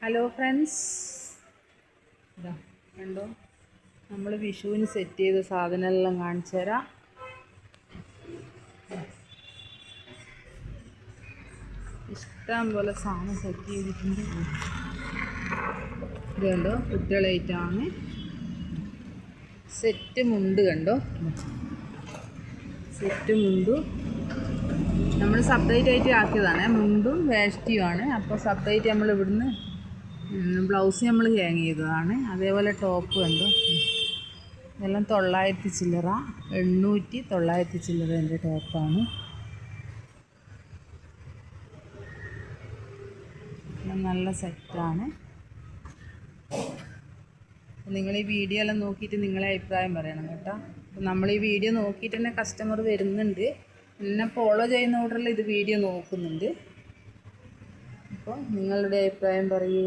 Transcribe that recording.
Hello friends, ഇതാ കണ്ടോ, നമ്മൾ വിഷുവിന് സെറ്റ് ചെയ്ത സാധനമെല്ലാം കാണിച്ചു തരാം. ഇഷ്ടം പോലെ സാധനം സെറ്റ് ചെയ്തിട്ടുണ്ട്. ഇത് കണ്ടോ, കുട്ടികളായിട്ടാണ്. സെറ്റ് മുണ്ട് കണ്ടോ, സെറ്റ് മുണ്ടു നമ്മൾ സെപ്പറേറ്റ് ആയിട്ട് ആക്കിയതാണ്. മുണ്ടും വേഷ്ടിയുമാണ്. അപ്പോൾ സെപ്പറേറ്റ് നമ്മൾ ഇവിടുന്ന് ബ്ലൗസ് നമ്മൾ ഹാങ് ചെയ്തതാണ്. അതേപോലെ ടോപ്പ് കണ്ടു, ഇതെല്ലാം 900 ചില്ലറ, 800, 900 ചില്ലറ എൻ്റെ ടോപ്പാണ്. നല്ല സെറ്റാണ്. നിങ്ങൾ ഈ വീഡിയോ എല്ലാം നോക്കിയിട്ട് നിങ്ങളെ അഭിപ്രായം പറയണം കേട്ടോ. നമ്മൾ ഈ വീഡിയോ നോക്കിയിട്ട് തന്നെ കസ്റ്റമർ വരുന്നുണ്ട്, എന്നെ ഫോളോ ചെയ്യുന്ന ഓർഡറിൽ ഇത് വീഡിയോ നോക്കുന്നുണ്ട്. അപ്പോൾ നിങ്ങളുടെ അഭിപ്രായം പറയൂ.